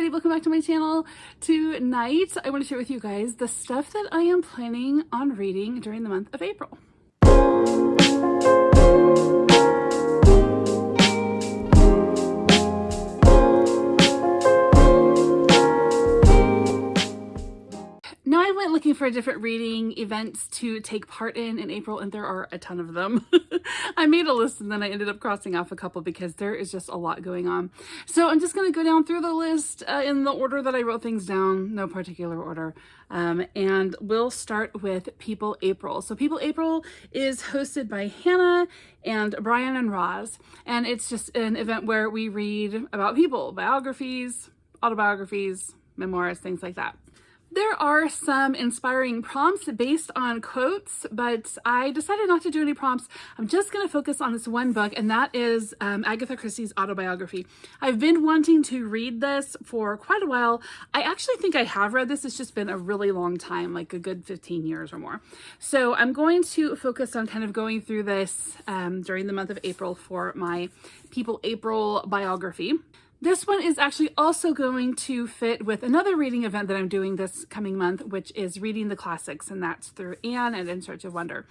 everybody, welcome back to my channel. Tonight I want to share with you guys the stuff that I am planning on reading during the month of April. Now I went looking for different reading events to take part in April, and there are a ton of them. I made a list and then I ended up crossing off a couple because there is just a lot going on. So I'm just going to go down through the list in the order that I wrote things down, no particular order. And we'll start with People April. So People April is hosted by Hannah and Brian and Roz. And it's just an event where we read about people, biographies, autobiographies, memoirs, things like that. There are some inspiring prompts based on quotes, but I decided not to do any prompts. I'm just going to focus on this one book, and that is Agatha Christie's autobiography. I've been wanting to read this for quite a while. I actually think I have read this. It's just been a really long time, like a good 15 years or more. So I'm going to focus on kind of going through this during the month of April for my People April biography. This one is actually also going to fit with another reading event that I'm doing this coming month, which is Reading the Classics, and that's through Anne and In Search of Wonder.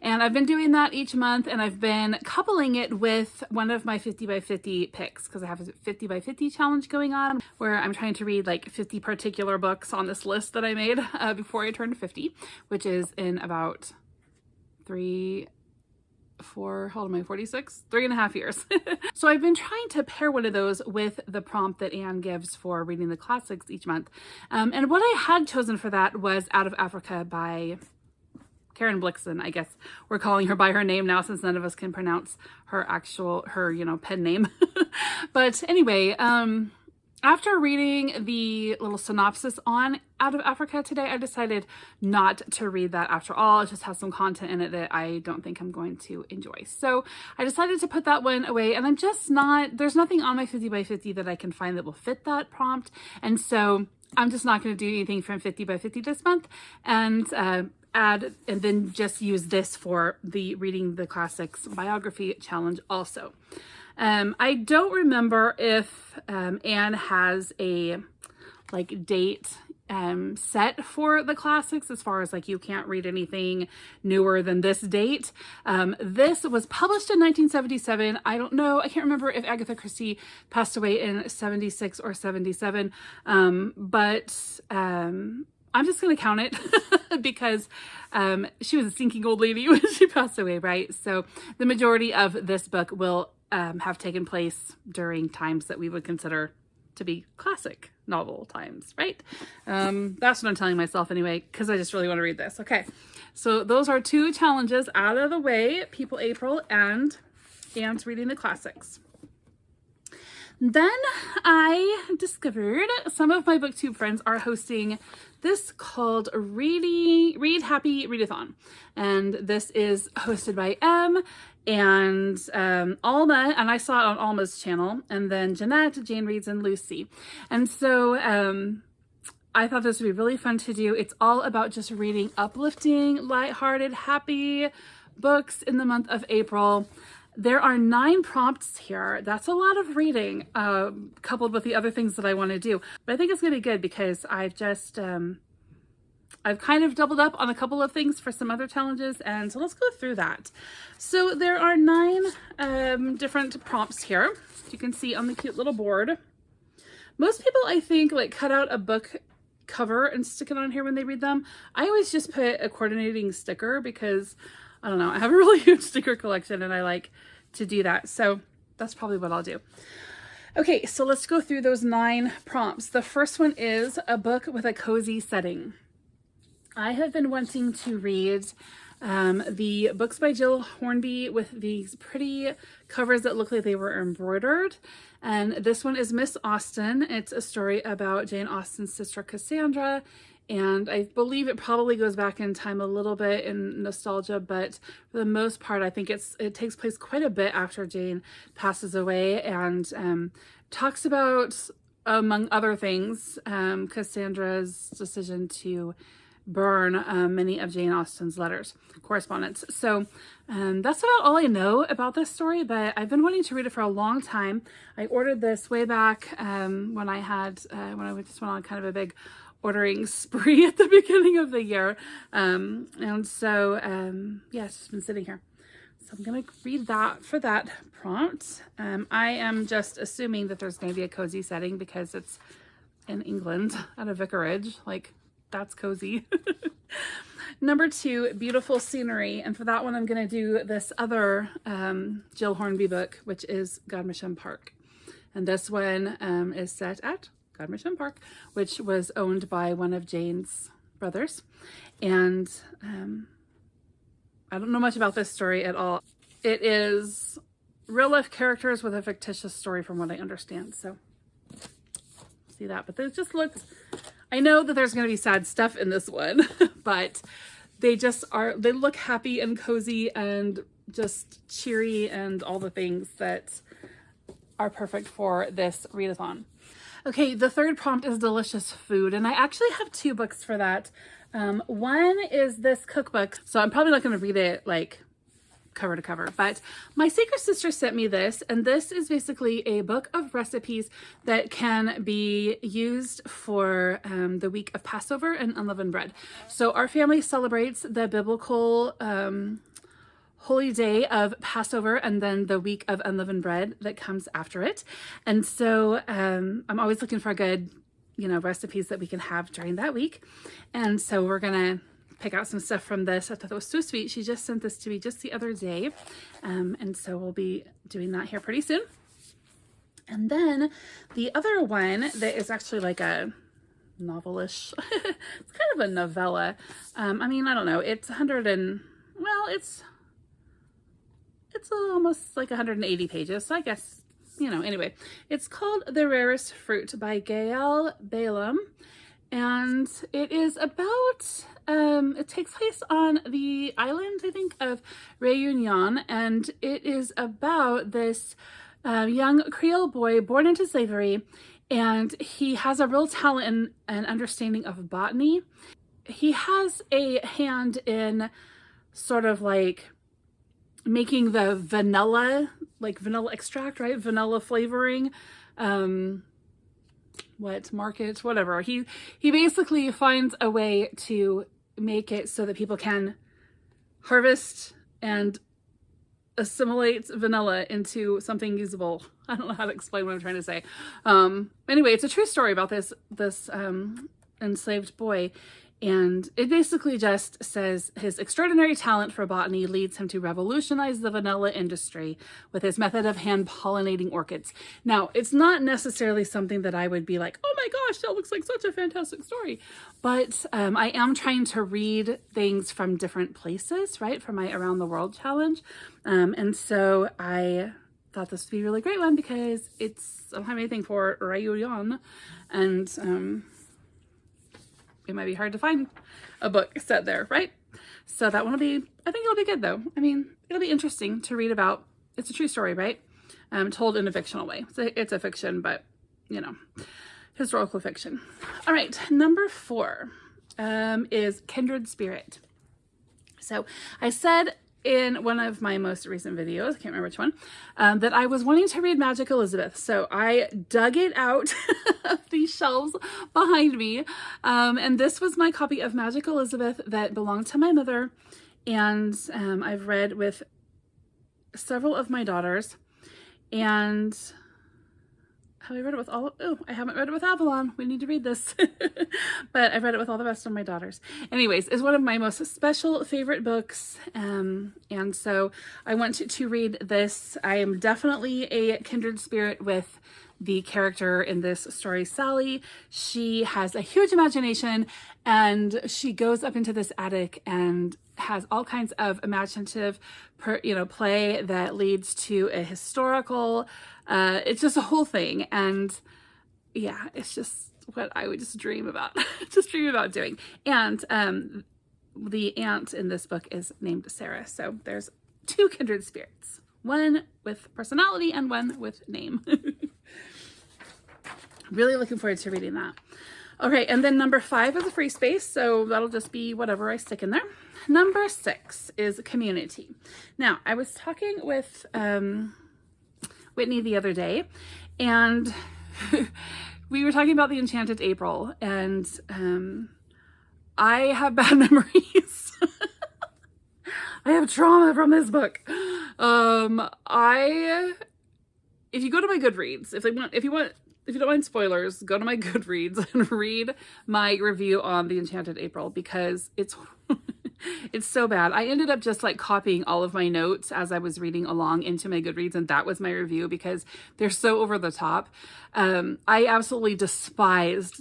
And I've been doing that each month, and I've been coupling it with one of my 50 by 50 picks, because I have a 50 by 50 challenge going on where I'm trying to read like 50 particular books on this list that I made before I turned 50, which is in about 3.5 years. So I've been trying to pair one of those with the prompt that Anne gives for reading the classics each month. And what I had chosen for that was Out of Africa by Karen Blixen. I guess we're calling her by her name now since none of us can pronounce her pen name. But anyway, after reading the little synopsis on Out of Africa today, I decided not to read that after all. It just has some content in it that I don't think I'm going to enjoy. So I decided to put that one away, and there's nothing on my 50 by 50 that I can find that will fit that prompt. And so I'm just not going to do anything from 50 by 50 this month, and then just use this for the Reading the Classics biography challenge also. I don't remember if Anne has a date set for the classics, as far as you can't read anything newer than this date. This was published in 1977. I don't know. I can't remember if Agatha Christie passed away in 76 or 77. But I'm just going to count it because she was a stinking old lady when she passed away, right? So the majority of this book will have taken place during times that we would consider to be classic novel times, right? That's what I'm telling myself anyway, because I just really want to read this. Okay, so those are two challenges out of the way: People April and Anne's Reading the Classics. Then I discovered some of my booktube friends are hosting this called Read Happy Readathon. And this is hosted by M and Alma, and I saw it on Alma's channel, and then Jeanette, Jane Reads, and Lucy. And so I thought this would be really fun to do. It's all about just reading uplifting, lighthearted, happy books in the month of April. There are 9 prompts here. That's a lot of reading, coupled with the other things that I want to do. But I think it's going to be good because I've just, I've kind of doubled up on a couple of things for some other challenges. And so let's go through that. So there are 9 different prompts here. You can see on the cute little board. Most people, I think, cut out a book cover and stick it on here when they read them. I always just put a coordinating sticker because I don't know, I have a really huge sticker collection and I like to do that. So that's probably what I'll do. Okay, so let's go through those 9 prompts. The first one is a book with a cozy setting. I have been wanting to read the books by Jill Hornby with these pretty covers that look like they were embroidered. And this one is Miss Austen. It's a story about Jane Austen's sister Cassandra. And I believe it probably goes back in time a little bit in nostalgia, but for the most part, I think it takes place quite a bit after Jane passes away, and talks about, among other things, Cassandra's decision to burn many of Jane Austen's letters, correspondence. So that's about all I know about this story, but I've been wanting to read it for a long time. I ordered this way back when I just went on kind of a big ordering spree at the beginning of the year. And so, yeah, it's just been sitting here. So I'm going to read that for that prompt. I am just assuming that there's going to be a cozy setting because it's in England at a vicarage. Like, that's cozy. Number 2, beautiful scenery. And for that one, I'm going to do this other Jill Hornby book, which is Godmersham Park. And this one is set at Godmersham Park, which was owned by one of Jane's brothers. And I don't know much about this story at all. It is real life characters with a fictitious story from what I understand. So see that, but this just looks, I know that there's going to be sad stuff in this one, but they look happy and cozy and just cheery and all the things that are perfect for this readathon. Okay, the third prompt is delicious food, and I actually have 2 books for that. One is this cookbook, so I'm probably not going to read it like cover to cover, but my secret sister sent me this, and this is basically a book of recipes that can be used for the week of Passover and unleavened bread. So our family celebrates the biblical holy day of Passover and then the week of unleavened bread that comes after it. And so I'm always looking for good, recipes that we can have during that week. And so we're going to pick out some stuff from this. I thought that was so sweet. She just sent this to me just the other day. And so we'll be doing that here pretty soon. And then the other one that is actually like a novelish, it's kind of a novella. I don't know. It's it's almost like 180 pages. So I guess, anyway, it's called The Rarest Fruit by Gail Balaam. And it is about, it takes place on the island, I think, of Reunion. And it is about this young Creole boy born into slavery. And he has a real talent and understanding of botany. He has a hand in sort of like making the vanilla extract, right? Vanilla flavoring, whatever. He basically finds a way to make it so that people can harvest and assimilate vanilla into something usable. I don't know how to explain what I'm trying to say. Anyway, it's a true story about this enslaved boy. And it basically just says his extraordinary talent for botany leads him to revolutionize the vanilla industry with his method of hand pollinating orchids. Now, it's not necessarily something that I would be like, oh my gosh, that looks like such a fantastic story. But I am trying to read things from different places, right? For my Around the World challenge. And so I thought this would be a really great one because I don't have anything for Reunion. And it might be hard to find a book set there, right? So that one I think it'll be good though. It'll be interesting to read about. It's a true story, right? Told in a fictional way. It's a fiction, but historical fiction. All right, number 4 is Kindred Spirit. So I said in one of my most recent videos, I can't remember which one, that I was wanting to read Magic Elizabeth. So I dug it out of these shelves behind me. And this was my copy of Magic Elizabeth that belonged to my mother. And I've read with several of my daughters. And have I read it with all? Oh, I haven't read it with Avalon. We need to read this. But I've read it with all the rest of my daughters. Anyways, it's one of my most special favorite books. And so I want to read this. I am definitely a kindred spirit with the character in this story, Sally. She has a huge imagination and she goes up into this attic and has all kinds of imaginative play that leads to a historical, it's just a whole thing. And yeah, it's just what I would just dream about, doing. And the aunt in this book is named Sarah. So there's 2 kindred spirits, one with personality and one with name. Really looking forward to reading that. Okay, and then number 5 is a free space, so that'll just be whatever I stick in there. Number 6 is community. Now, I was talking with Whitney the other day, and we were talking about the Enchanted April, and I have bad memories. I have trauma from this book. If you go to my Goodreads, if you don't mind spoilers, go to my Goodreads and read my review on the Enchanted April, because it's it's so bad. I ended up just like copying all of my notes as I was reading along into my Goodreads, and that was my review because they're so over the top. I absolutely despised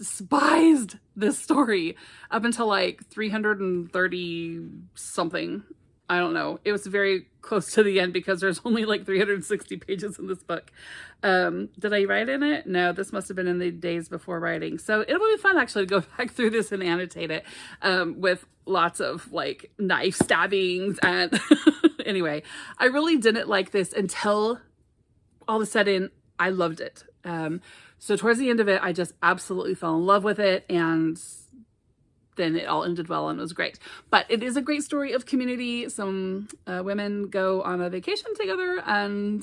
this story up until like 330 something. I don't know. It was very close to the end because there's only like 360 pages in this book. Did I write in it? No, this must have been in the days before writing. So it'll be fun actually to go back through this and annotate it with lots of like knife stabbings. And anyway, I really didn't like this until all of a sudden I loved it. So towards the end of it, I just absolutely fell in love with it, and then it all ended well and it was great. But it is a great story of community. Some women go on a vacation together, and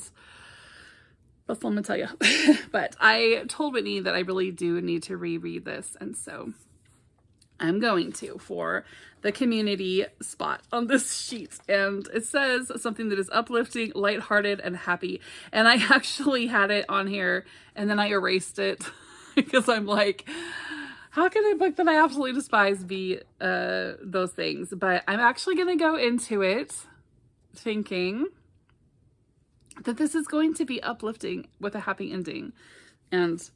that's all I'm gonna tell you. But I told Whitney that I really do need to reread this, and so I'm going to for the community spot on this sheet. And it says something that is uplifting, lighthearted, and happy. And I actually had it on here and then I erased it because I'm like, how can a book that I absolutely despise be those things? But I'm actually going to go into it thinking that this is going to be uplifting with a happy ending. And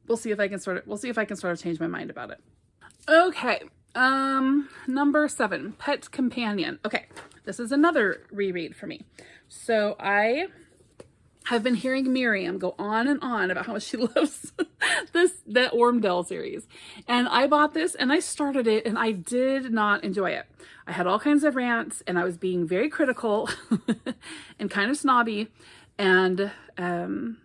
we'll see if I can sort of change my mind about it. Okay. Number 7, Pet Companion. Okay. This is another reread for me. So I have been hearing Miriam go on and on about how much she loves that Ormdale series. And I bought this and I started it and I did not enjoy it. I had all kinds of rants and I was being very critical and kind of snobby. And then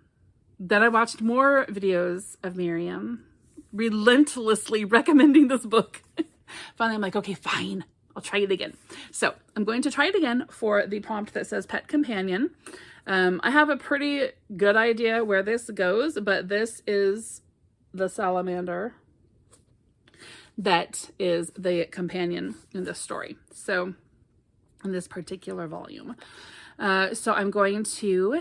I watched more videos of Miriam relentlessly recommending this book. Finally, I'm like, okay, fine. I'll try it again. So I'm going to try it again for the prompt that says Pet Companion. I have a pretty good idea where this goes, but this is the salamander that is the companion in this story. So in this particular volume. So I'm going to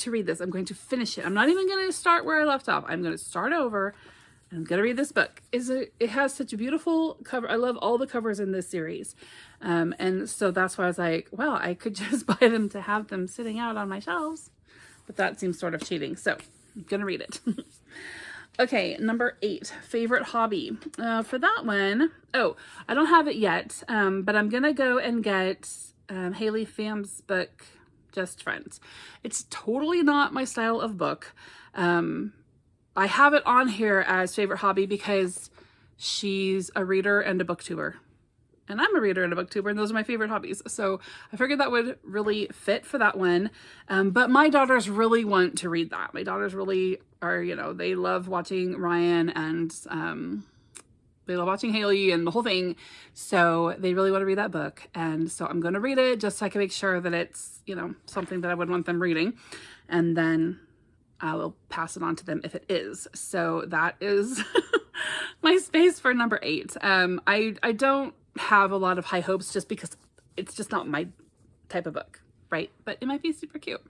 read this. I'm going to finish it. I'm not even going to start where I left off. I'm going to start over. I'm going to read this book. It has such a beautiful cover. I love all the covers in this series. And so that's why I was like, well, I could just buy them to have them sitting out on my shelves. But that seems sort of cheating. So I'm going to read it. Okay, number 8, favorite hobby. For that one, I don't have it yet. But I'm going to go and get Haley Pham's book, Just Friends. It's totally not my style of book. I have it on here as favorite hobby because she's a reader and a booktuber. And I'm a reader and a booktuber, and those are my favorite hobbies. So I figured that would really fit for that one. But my daughters really want to read that. My daughters really are, they love watching Ryan and they love watching Haley and the whole thing. So they really want to read that book. And so I'm going to read it just so I can make sure that it's, something that I would want them reading. And then I will pass it on to them if it is. So that is my space for number 8. I don't have a lot of high hopes just because it's just not my type of book, right? But it might be super cute.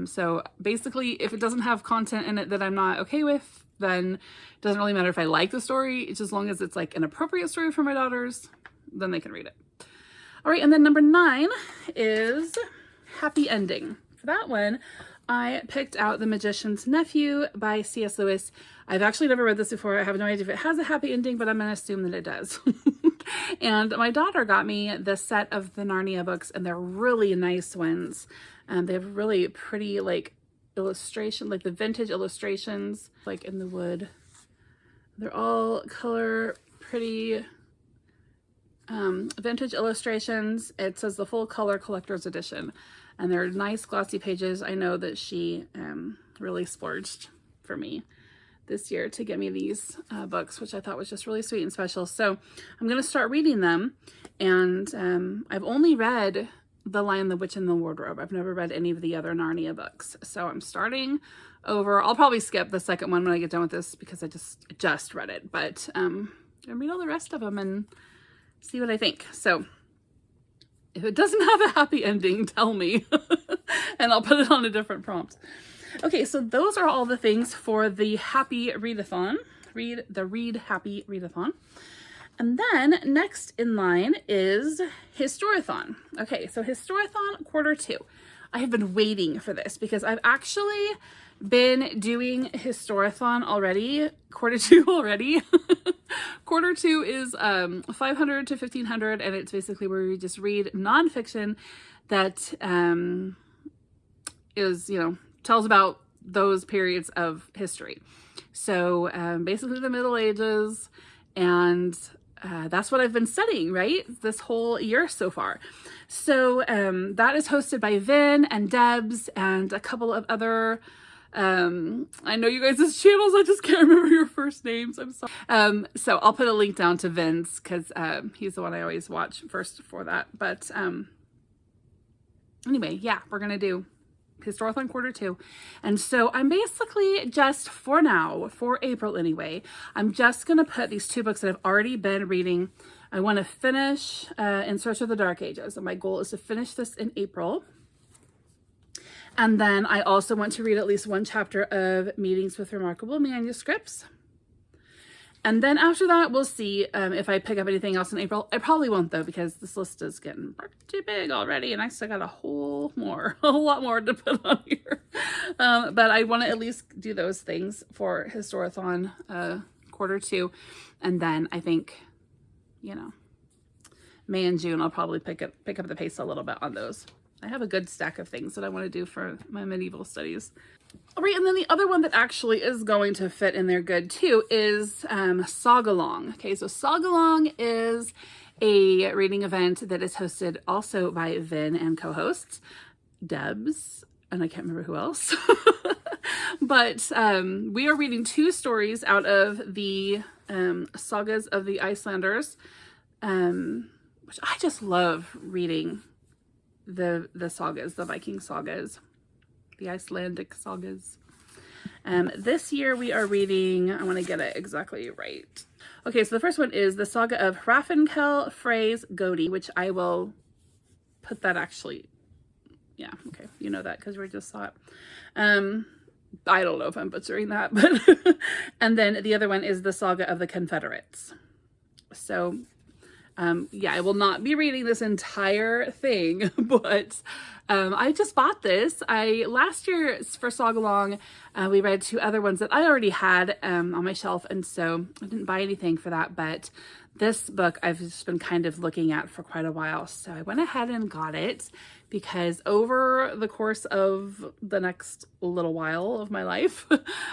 So basically, if it doesn't have content in it that I'm not okay with, then it doesn't really matter if I like the story. It's as long as it's like an appropriate story for my daughters, then they can read it. All right, and then number 9 is Happy Ending. For that one, I picked out The Magician's Nephew by C.S. Lewis. I've actually never read this before. I have no idea if it has a happy ending, but I'm going to assume that it does. And my daughter got me the set of the Narnia books, and they're really nice ones. They have really pretty, illustration, like the vintage illustrations, like in the wood. They're all color, pretty vintage illustrations. It says the full color collector's edition. And they're nice glossy pages. I know that she really splurged for me this year to get me these books, which I thought was just really sweet and special. So I'm going to start reading them. And I've only read The Lion, the Witch, and the Wardrobe. I've never read any of the other Narnia books. So I'm starting over. I'll probably skip the second one when I get done with this because I just read it. But I'm going to read all the rest of them and see what I think. So if it doesn't have a happy ending, tell me. And I'll put it on a different prompt. Okay, so those are all the things for the Happy Readathon. Read Happy Readathon. And then next in line is Historathon. Okay, so Historathon quarter 2. I have been waiting for this because I've actually been doing Historathon already, quarter 2 already. Quarter 2 is 500 to 1500, and it's basically where we just read nonfiction that is, tells about those periods of history. So basically the Middle Ages, and that's what I've been studying, right? This whole year so far. So that is hosted by Vin and Debs and a couple of other, I know you guys' channels, I just can't remember your first names, I'm sorry. So I'll put a link down to Vin's because he's the one I always watch first for that. But anyway, yeah, we're going to do Historathon quarter 2. And so I'm basically just, for now, for April anyway, I'm just going to put these 2 books that I've already been reading. I want to finish In Search of the Dark Ages. And my goal is to finish this in April. And then I also want to read at least 1 chapter of Meetings with Remarkable Manuscripts. And then after that, we'll see if I pick up anything else in April. I probably won't, though, because this list is getting pretty big already, and I still got a whole lot more to put on here. But I want to at least do those things for Historathon quarter 2. And then I think, May and June, I'll probably pick up the pace a little bit on those. I have a good stack of things that I want to do for my medieval studies. All right, and then the other one that actually is going to fit in there good too is Sagalong. Okay, so Sagalong is a reading event that is hosted also by Vin and co-hosts Debs, and I can't remember who else. But we are reading 2 stories out of the sagas of the Icelanders, which I just love reading. The sagas, the Viking sagas, the Icelandic sagas. This year we are reading, I want to get it exactly right. Okay, so the first one is the saga of Hrafnkel Frey's Godi, which I will put that actually, yeah, okay, you know that because we just saw it. I don't know if I'm butchering that, but and then the other one is the saga of the Confederates. So yeah, I will not be reading this entire thing, but I just bought this. Last year for Sagalong, we read 2 other ones that I already had on my shelf, and so I didn't buy anything for that, but this book I've just been kind of looking at for quite a while, so I went ahead and got it because over the course of the next little while of my life,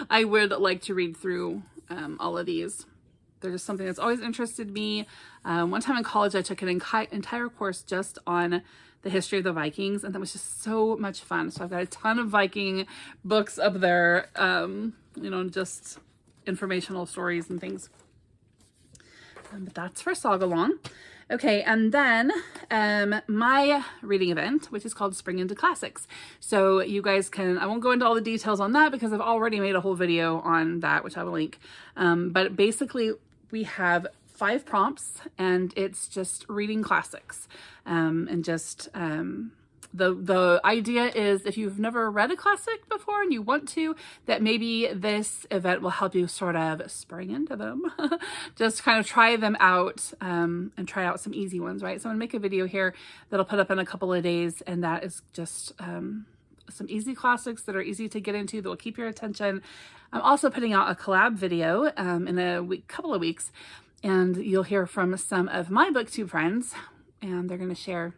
I would like to read through all of these. They're just something that's always interested me. One time in college, I took an entire course just on the history of the Vikings, and that was just so much fun. So I've got a ton of Viking books up there, just informational stories and things. But that's for Sagalong. Okay, and then my reading event, which is called Spring Into Classics. So you guys I won't go into all the details on that because I've already made a whole video on that, which I will link. But basically, we have 5 prompts, and it's just reading classics. And just the idea is if you've never read a classic before and you want to, that maybe this event will help you sort of spring into them. Just kind of try them out and try out some easy ones, right? So I'm gonna make a video here that I'll put up in a couple of days, and that is just some easy classics that are easy to get into that will keep your attention. I'm also putting out a collab video in a couple of weeks, and you'll hear from some of my booktube friends, and they're going to share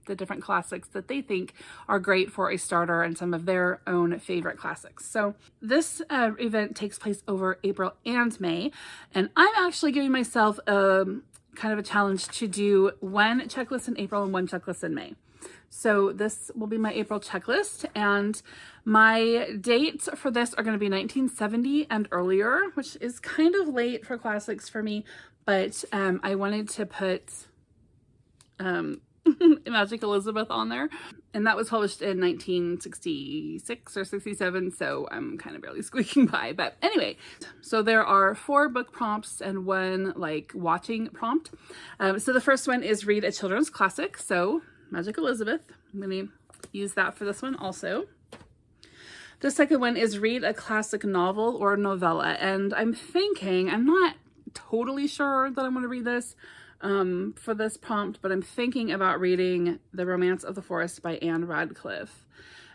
the different classics that they think are great for a starter and some of their own favorite classics. So this event takes place over April and May, and I'm actually giving myself kind of a challenge to do 1 checklist in April and 1 checklist in May. So this will be my April checklist, and my dates for this are going to be 1970 and earlier, which is kind of late for classics for me, but I wanted to put Magic Elizabeth on there, and that was published in 1966 or 67, so I'm kind of barely squeaking by. But anyway, so there are 4 book prompts and 1 like watching prompt. So the first one is read a children's classic, so Magic Elizabeth. I'm going to use that for this one also. The second one is read a classic novel or novella, and I'm thinking, I'm not totally sure that I want to read this for this prompt, but I'm thinking about reading The Romance of the Forest by Anne Radcliffe.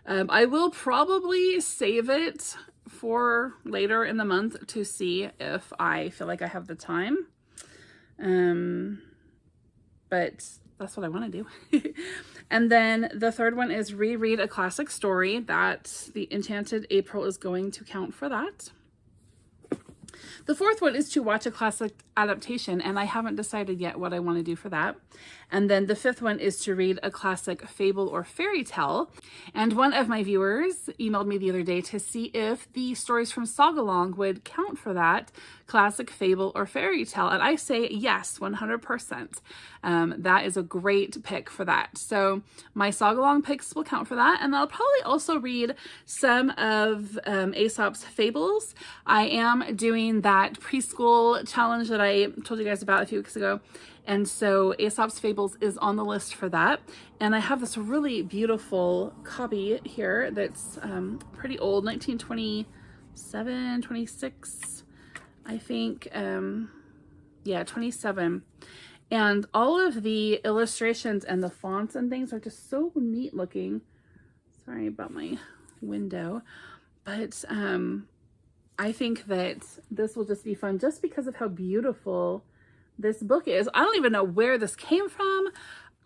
I will probably save it for later in the month to see if I feel like I have the time. But that's what I want to do. And then the third one is reread a classic story. That the Enchanted April is going to count for that. The fourth one is to watch a classic adaptation, and I haven't decided yet what I want to do for that. And then the fifth one is to read a classic fable or fairy tale. And one of my viewers emailed me the other day to see if the stories from Sagalong would count for that classic fable or fairy tale. And I say yes, 100%. That is a great pick for that. So my Sagalong picks will count for that. And I'll probably also read some of Aesop's fables. I am doing that preschool challenge that I told you guys about a few weeks ago. And so Aesop's Fables is on the list for that. And I have this really beautiful copy here that's pretty old, 1927, 26, I think. Yeah, 27. And all of the illustrations and the fonts and things are just so neat looking. Sorry about my window. But I think that this will just be fun just because of how beautiful this book is. I don't even know where this came from.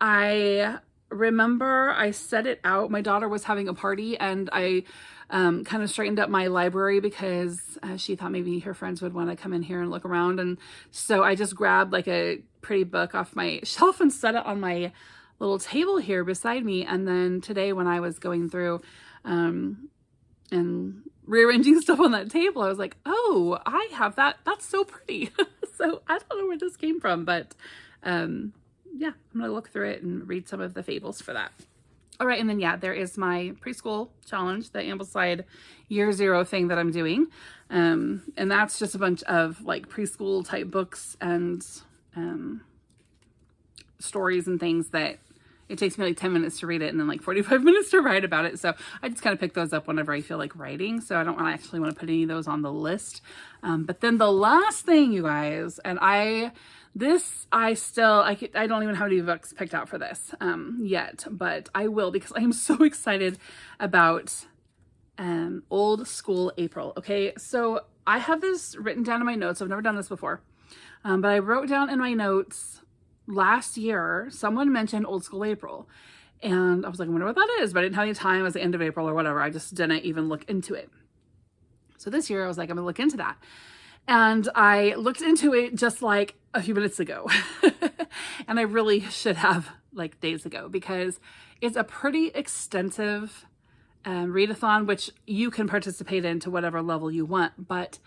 I remember I set it out. My daughter was having a party, and I kind of straightened up my library because she thought maybe her friends would want to come in here and look around. And so I just grabbed like a pretty book off my shelf and set it on my little table here beside me. And then today when I was going through and rearranging stuff on that table, I was like, oh, I have that. That's so pretty. So I don't know where this came from, but yeah, I'm going to look through it and read some of the fables for that. All right. And then, yeah, there is my preschool challenge, the Ambleside Year Zero thing that I'm doing. And that's just a bunch of like preschool type books and stories and things that it takes me like 10 minutes to read it and then like 45 minutes to write about it. So I just kind of pick those up whenever I feel like writing. So I don't actually want to put any of those on the list. But then the last thing, you guys, and I don't even have any books picked out for this yet, but I will, because I am so excited about Old School April. Okay, so I have this written down in my notes. I've never done this before, but I wrote down in my notes last year, someone mentioned Old School April, and I was like, I wonder what that is, but I didn't have any time. It was the end of April or whatever. I just didn't even look into it. So this year I was like, I'm gonna look into that. And I looked into it just like a few minutes ago. And I really should have like days ago, because it's a pretty extensive readathon, which you can participate in to whatever level you want, but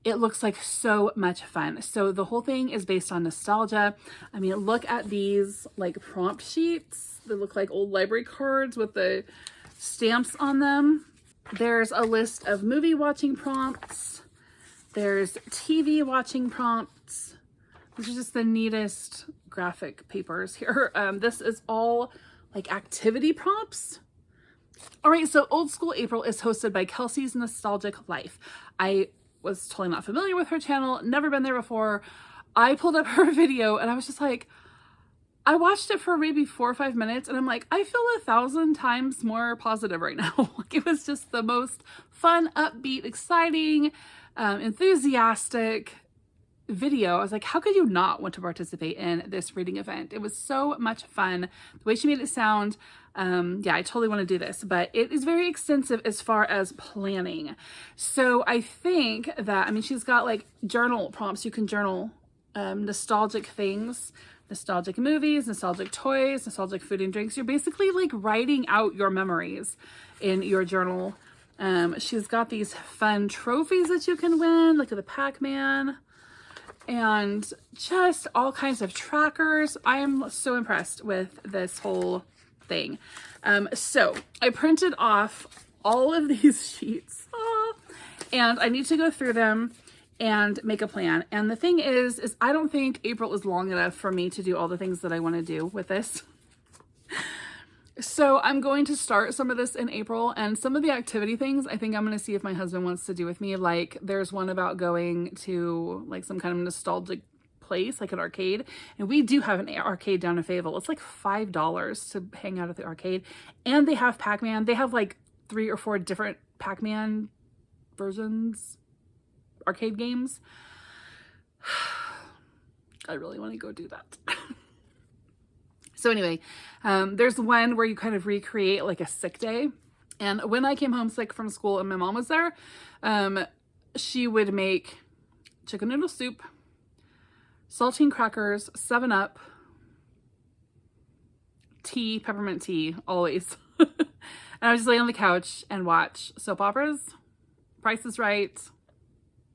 it looks like so much fun. So the whole thing is based on nostalgia. I mean, look at these like prompt sheets. They look like old library cards with the stamps on them. There's a list of movie watching prompts. There's TV watching prompts. These are just the neatest graphic papers here. This is all like activity prompts. All right, so Old School April is hosted by Kelsi's Nostalgic Life. I was totally not familiar with her channel, never been there before. I pulled up her video and I was just like, I watched it for maybe 4 or 5 minutes and I'm like, I feel 1,000 times more positive right now. Like, it was just the most fun, upbeat, exciting, enthusiastic video. I was like, how could you not want to participate in this reading event? It was so much fun. The way she made it sound, yeah, I totally want to do this, but it is very extensive as far as planning. So I think that, I mean, she's got like journal prompts. You can journal nostalgic things nostalgic movies, nostalgic toys, nostalgic food and drinks. You're basically like writing out your memories in your journal. She's got these fun trophies that you can win, like the Pac-Man, and just all kinds of trackers. I am so impressed with this whole thing. So I printed off all of these sheets, and I need to go through them and make a plan. And the thing is I don't think April is long enough for me to do all the things that I want to do with this. So I'm going to start some of this in April, and some of the activity things I think I'm going to see if my husband wants to do with me. Like there's one about going to like some kind of nostalgic place, like an arcade. And we do have an arcade down in Fayetteville. It's like $5 to hang out at the arcade. And they have Pac-Man. They have like 3 or 4 different Pac-Man versions, arcade games. I really want to go do that. So anyway, there's one where you kind of recreate like a sick day. And when I came home sick from school and my mom was there, she would make chicken noodle soup, saltine crackers, 7-Up, tea, peppermint tea, always. And I would just lay on the couch and watch soap operas, Price is Right.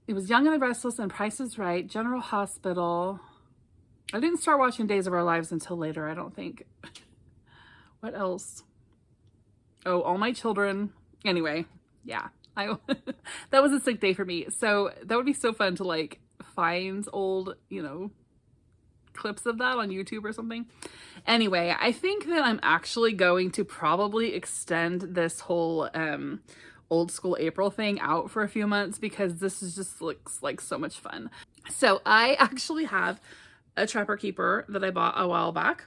It was Young and the Restless and Price is Right, General Hospital. I didn't start watching Days of Our Lives until later, I don't think. What else? Oh, All My Children. Anyway, yeah. That was a sick day for me. So that would be so fun to like find old, clips of that on YouTube or something. Anyway, I think that I'm actually going to probably extend this whole old school April thing out for a few months, because this is just looks like so much fun. So I actually have a Trapper Keeper that I bought a while back,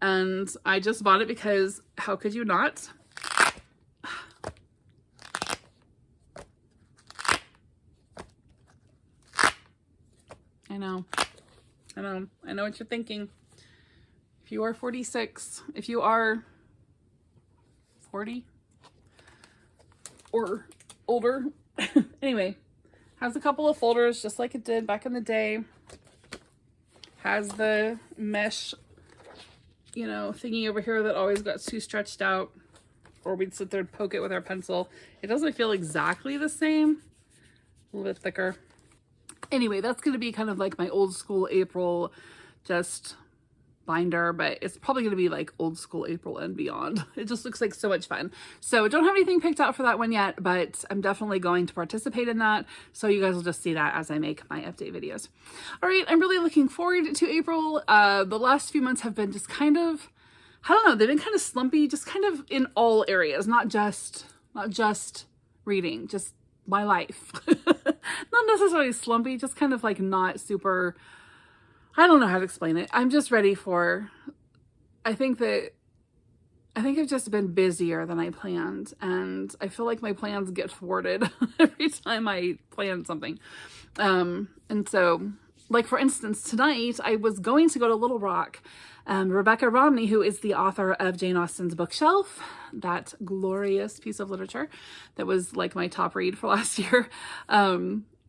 and I just bought it because how could you not? I know what you're thinking. If you are 46, if you are 40 or older, anyway, has a couple of folders just like it did back in the day. Has the mesh, thingy over here that always got too stretched out, or we'd sit there and poke it with our pencil. It doesn't feel exactly the same, a little bit thicker. Anyway, that's going to be kind of like my old school April just binder, but it's probably going to be like old school April and beyond. It just looks like so much fun. So don't have anything picked out for that one yet, but I'm definitely going to participate in that. So you guys will just see that as I make my update videos. All right, I'm really looking forward to April. The last few months have been just kind of, I don't know, they've been kind of slumpy, just kind of in all areas, not just reading, just my life. Not necessarily slumpy, just kind of like not super, I don't know how to explain it. I'm just ready for, I think I've just been busier than I planned, and I feel like my plans get thwarted every time I plan something. And so, like for instance, tonight I was going to go to Little Rock. Rebecca Romney, who is the author of Jane Austen's Bookshelf, that glorious piece of literature that was like my top read for last year.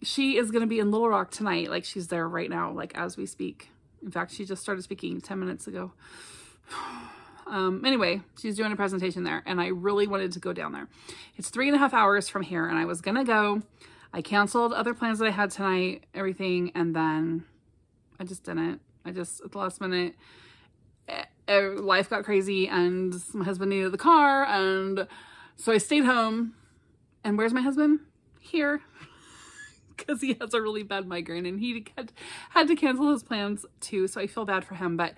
She is going to be in Little Rock tonight. Like she's there right now, like as we speak. In fact, she just started speaking 10 minutes ago. Anyway, she's doing a presentation there, and I really wanted to go down there. It's 3.5 hours from here, and I was going to go. I canceled other plans that I had tonight, everything, and then I just didn't. At the last minute, life got crazy, and my husband needed the car, and so I stayed home. And where's my husband? Here. Because he has a really bad migraine, and he had to cancel his plans too, so I feel bad for him. But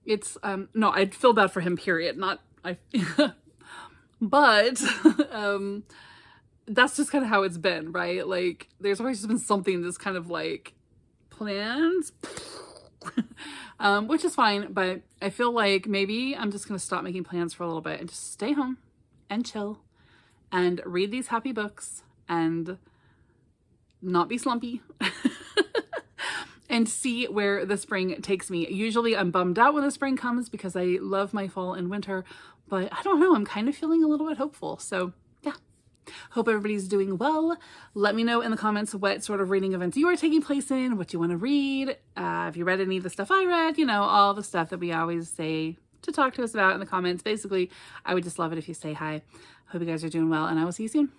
it's no, I feel bad for him, period. Not I but that's just kind of how it's been, right? Like there's always just been something that's kind of like plans which is fine, but I feel like maybe I'm just gonna stop making plans for a little bit and just stay home and chill and read these happy books and not be slumpy and see where the spring takes me. Usually I'm bummed out when the spring comes because I love my fall and winter, but I don't know, I'm kind of feeling a little bit hopeful. So yeah, Hope everybody's doing well. Let me know in the comments what sort of reading events you are taking place in, what you want to read, if you read any of the stuff I read, you know, all the stuff that we always say to talk to us about in the comments. Basically, I would just love it if you say hi. Hope you guys are doing well, and I will see you soon.